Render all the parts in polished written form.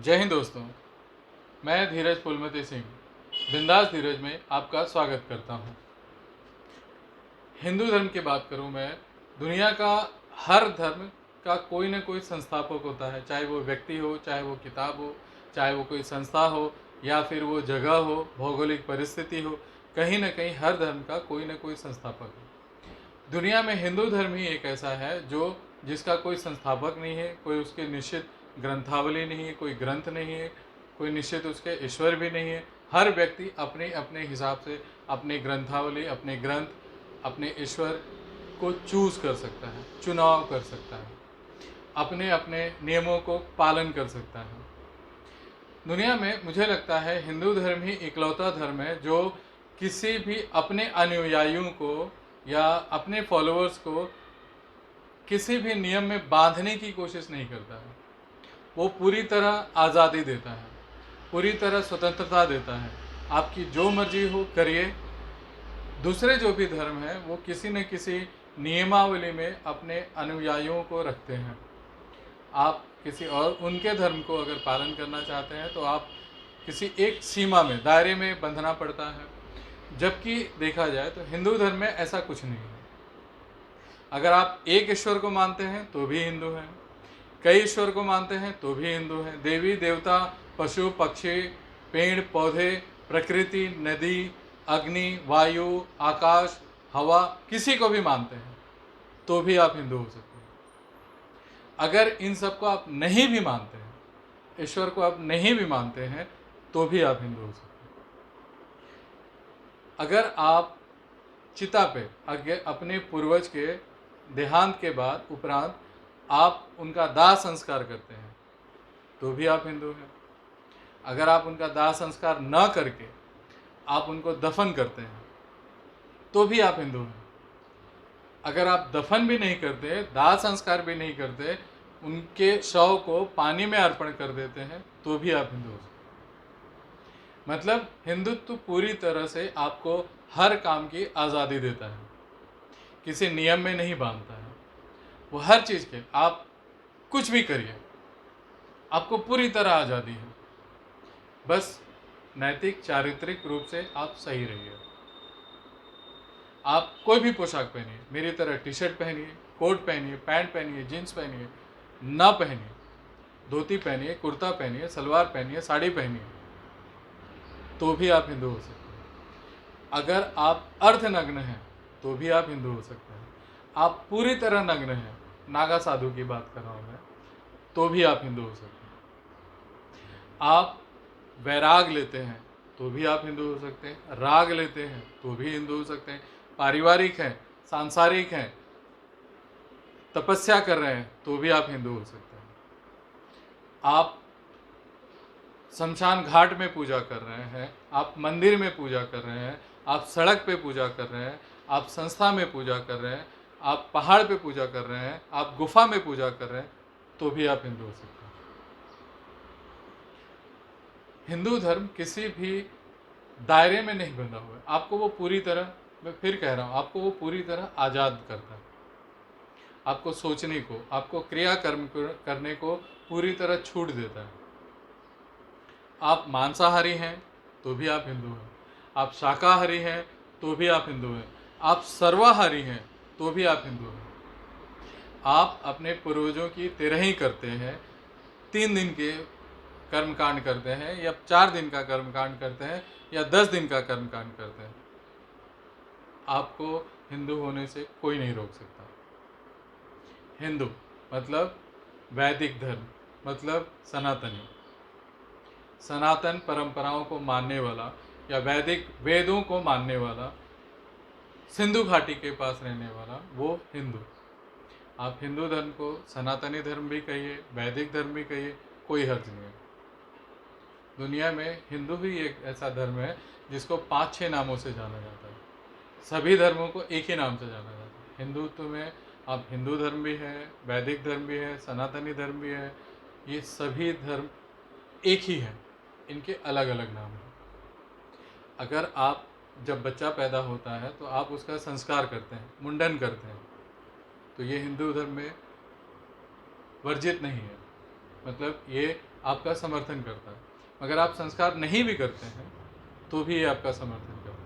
जय हिंद दोस्तों। मैं धीरज फूलमती सिंह बिंदास धीरज में आपका स्वागत करता हूं। हिंदू धर्म की बात करूं मैं, दुनिया का हर धर्म का कोई ना कोई संस्थापक होता है, चाहे वो व्यक्ति हो, चाहे वो किताब हो, चाहे वो कोई संस्था हो या फिर वो जगह हो, भौगोलिक परिस्थिति हो। कहीं ना कहीं हर धर्म का कोई ना कोई संस्थापक है। दुनिया में हिंदू धर्म ही एक ऐसा है जिसका कोई संस्थापक नहीं है, कोई उसके निश्चित ग्रंथावली नहीं है, कोई ग्रंथ नहीं है, कोई निश्चित उसके ईश्वर भी नहीं है। हर व्यक्ति अपने अपने हिसाब से अपनी ग्रंथावली, अपने ग्रंथ, अपने ईश्वर को चूज कर सकता है, चुनाव कर सकता है, अपने अपने नियमों को पालन कर सकता है। दुनिया में मुझे लगता है हिंदू धर्म ही इकलौता धर्म है जो किसी भी अपने अनुयायियों को या अपने फॉलोअर्स को किसी भी नियम में बांधने की कोशिश नहीं करता है। वो पूरी तरह आज़ादी देता है, पूरी तरह स्वतंत्रता देता है। आपकी जो मर्जी हो करिए। दूसरे जो भी धर्म है वो किसी न किसी नियमावली में अपने अनुयायियों को रखते हैं। आप किसी और उनके धर्म को अगर पालन करना चाहते हैं तो आप किसी एक सीमा में, दायरे में बंधना पड़ता है। जबकि देखा जाए तो हिंदू धर्म में ऐसा कुछ नहीं है। अगर आप एक ईश्वर को मानते हैं तो भी हिंदू हैं, कई ईश्वर को मानते हैं तो भी हिंदू हैं। देवी देवता, पशु पक्षी, पेड़ पौधे, प्रकृति, नदी, अग्नि, वायु, आकाश, हवा, किसी को भी मानते हैं तो भी आप हिंदू हो सकते हैं। अगर इन सब को आप नहीं भी मानते हैं, ईश्वर को आप नहीं भी मानते हैं, तो भी आप हिंदू हो सकते हैं। अगर आप चिता पे अपने पूर्वज के देहांत के बाद उपरांत आप उनका दाह संस्कार करते हैं तो भी आप हिंदू हैं। अगर आप उनका दाह संस्कार न करके आप उनको दफन करते हैं तो भी आप हिंदू हैं। अगर आप दफन भी नहीं करते, दाह संस्कार भी नहीं करते, उनके शव को पानी में अर्पण कर देते हैं तो भी आप हिंदू हो सकते हैं। मतलब हिंदुत्व पूरी तरह से आपको हर काम की आज़ादी देता है, किसी नियम में नहीं बांधता है। वो हर चीज़ के आप कुछ भी करिए, आपको पूरी तरह आज़ादी है। बस नैतिक चारित्रिक रूप से आप सही रहिए। आप कोई भी पोशाक पहनिए, मेरी तरह टी शर्ट पहनिए, कोट पहनिए, पैंट पहनिए, जीन्स पहनिए, ना पहनिए, धोती पहनिए, कुर्ता पहनिए, सलवार पहनिए, साड़ी पहनिए, तो भी आप हिंदू हो सकते हैं। अगर आप अर्धनग्न हैं तो भी आप हिंदू हो सकते हैं। आप पूरी तरह नग्न हैं, नागा साधु की बात कर रहा हूँ मैं, तो भी आप हिंदू हो सकते हैं। आप वैराग लेते हैं तो भी आप हिंदू हो सकते हैं। राग लेते हैं तो भी हिंदू हो सकते हैं। पारिवारिक हैं, सांसारिक हैं, तपस्या कर रहे हैं तो भी आप हिंदू हो सकते हैं। आप शमशान घाट में पूजा कर रहे हैं, आप मंदिर में पूजा कर रहे हैं, आप सड़क पे पूजा कर रहे हैं, आप संस्था में पूजा कर रहे हैं, आप पहाड़ पे पूजा कर रहे हैं, आप गुफा में पूजा कर रहे हैं, तो भी आप हिंदू हो सकते हैं। हिंदू धर्म किसी भी दायरे में नहीं बंधा हुआ है। आपको वो पूरी तरह, मैं फिर कह रहा हूँ, आपको वो पूरी तरह आज़ाद करता है। आपको सोचने को, आपको क्रियाकर्म करने को पूरी तरह छूट देता है। आप मांसाहारी हैं तो भी आप हिंदू हैं, आप शाकाहारी हैं तो भी आप हिंदू हैं, आप सर्वाहारी हैं तो भी आप हिंदू हैं। आप अपने पूर्वजों की तिरही करते हैं, 3 दिन के कर्मकांड करते हैं या 4 दिन का कर्मकांड करते हैं या 10 दिन का कर्मकांड करते हैं, आपको हिंदू होने से कोई नहीं रोक सकता। हिंदू मतलब वैदिक धर्म, मतलब सनातनी, सनातन परंपराओं को मानने वाला या वैदिक वेदों को मानने वाला, सिंधु घाटी के पास रहने वाला, वो हिंदू। आप हिंदू धर्म को सनातनी धर्म भी कहिए, वैदिक धर्म भी कहिए, कोई हर्ज नहीं है। दुनिया में हिंदू ही एक ऐसा धर्म है जिसको 5-6 नामों से जाना जाता है। सभी धर्मों को एक ही नाम से जाना जाता है। हिंदुत्व में आप हिंदू धर्म भी है, वैदिक धर्म भी है, सनातनी धर्म भी है, ये सभी धर्म एक ही है, इनके अलग अलग नाम हैं। अगर आप जब बच्चा पैदा होता है तो आप उसका संस्कार करते हैं, मुंडन करते हैं, तो ये हिंदू धर्म में वर्जित नहीं है। मतलब ये आपका समर्थन करता है। मगर आप संस्कार नहीं भी करते हैं तो भी ये आपका समर्थन करता है।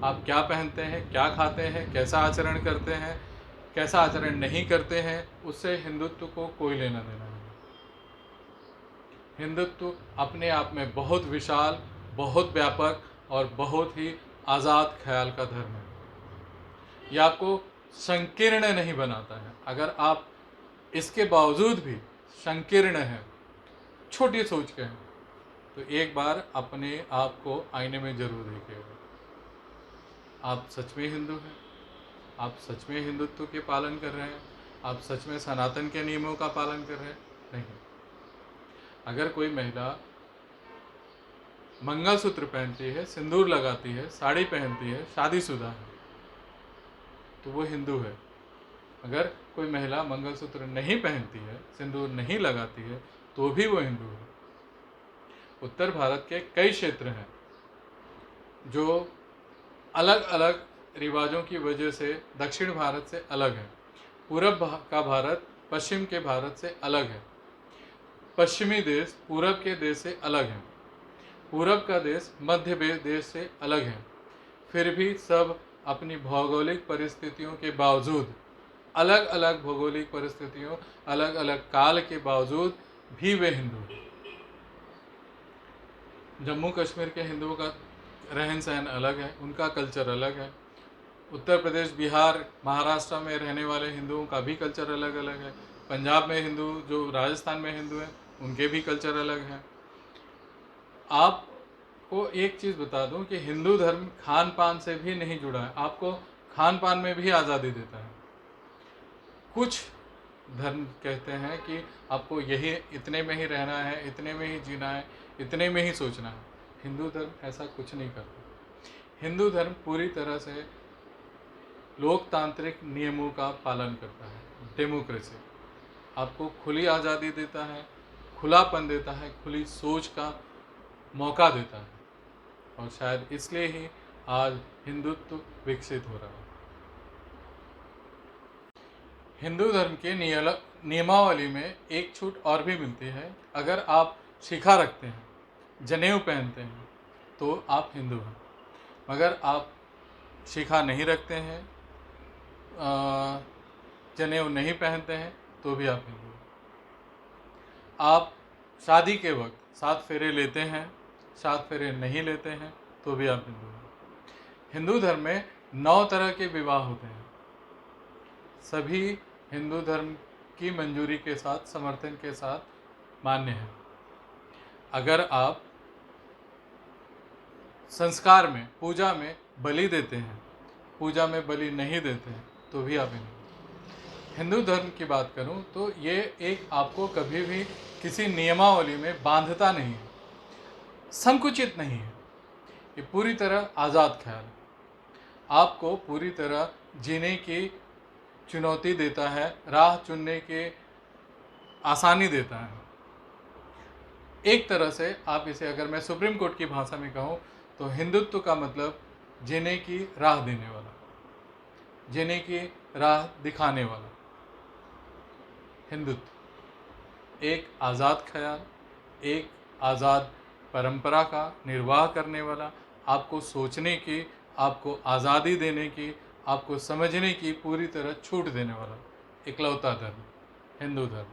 आप क्या पहनते हैं, क्या खाते हैं, कैसा आचरण करते हैं, कैसा आचरण नहीं करते हैं, उससे हिंदुत्व को कोई लेना देना नहीं। हिंदुत्व अपने आप में बहुत विशाल, बहुत व्यापक और बहुत ही आज़ाद ख्याल का धर्म है। यह आपको संकीर्ण नहीं बनाता है। अगर आप इसके बावजूद भी संकीर्ण हैं, छोटी सोच के हैं, तो एक बार अपने आप को आईने में जरूर देखिएगा। आप सच में हिंदू हैं? आप सच में हिंदुत्व के पालन कर रहे हैं? आप सच में सनातन के नियमों का पालन कर रहे हैं? नहीं। अगर कोई महिला मंगलसूत्र पहनती है, सिंदूर लगाती है, साड़ी पहनती है, शादीशुदा है, तो वो हिंदू है। अगर कोई महिला मंगलसूत्र नहीं पहनती है, सिंदूर नहीं लगाती है, तो भी वो हिंदू है। उत्तर भारत के कई क्षेत्र हैं जो अलग अलग रिवाजों की वजह से दक्षिण भारत से अलग है। पूरब का भारत पश्चिम के भारत से अलग है। पश्चिमी देश पूरब के देश से अलग है। पूरब का देश मध्य देश से अलग है। फिर भी सब अपनी भौगोलिक परिस्थितियों के बावजूद, अलग अलग भौगोलिक परिस्थितियों, अलग अलग काल के बावजूद भी वे हिंदू हैं। जम्मू कश्मीर के हिंदुओं का रहन सहन अलग है, उनका कल्चर अलग है। उत्तर प्रदेश, बिहार, महाराष्ट्र में रहने वाले हिंदुओं का भी कल्चर अलग अलग है। पंजाब में हिंदू, जो राजस्थान में हिंदू हैं, उनके भी कल्चर अलग हैं। आपको एक चीज़ बता दूं कि हिंदू धर्म खान पान से भी नहीं जुड़ा है। आपको खान पान में भी आज़ादी देता है। कुछ धर्म कहते हैं कि आपको यही इतने में ही रहना है, इतने में ही जीना है, इतने में ही सोचना है। हिंदू धर्म ऐसा कुछ नहीं करता। हिंदू धर्म पूरी तरह से लोकतांत्रिक नियमों का पालन करता है, डेमोक्रेसी। आपको खुली आज़ादी देता है, खुलापन देता है, खुली सोच का मौका देता है, और शायद इसलिए ही आज हिंदुत्व विकसित हो रहा है। हिंदू धर्म के नियमावली में एक छूट और भी मिलती है। अगर आप शिखा रखते हैं, जनेऊ पहनते हैं, तो आप हिंदू हैं। मगर आप शिखा नहीं रखते हैं, जनेऊ नहीं पहनते हैं, तो भी आप हिंदू हैं। आप शादी के वक्त 7 फेरे लेते हैं, 7 फेरे नहीं लेते हैं, तो भी आप हिंदू हैं। हिंदू धर्म में 9 तरह के विवाह होते हैं। सभी हिंदू धर्म की मंजूरी के साथ, समर्थन के साथ मान्य है। अगर आप संस्कार में, पूजा में बलि देते हैं, पूजा में बलि नहीं देते हैं, तो भी आप हिंदू धर्म की बात करूं तो ये एक आपको कभी भी किसी नियमावली में बांधता नहीं है, संकुचित नहीं है। ये पूरी तरह आज़ाद ख्याल है। आपको पूरी तरह जीने की चुनौती देता है, राह चुनने की आसानी देता है। एक तरह से आप इसे, अगर मैं सुप्रीम कोर्ट की भाषा में कहूँ, तो हिंदुत्व का मतलब जीने की राह देने वाला, जीने की राह दिखाने वाला। हिंदुत्व एक आज़ाद ख्याल, एक आज़ाद परंपरा का निर्वाह करने वाला, आपको सोचने की, आपको आज़ादी देने की, आपको समझने की पूरी तरह छूट देने वाला इकलौता धर्म हिंदू धर्म।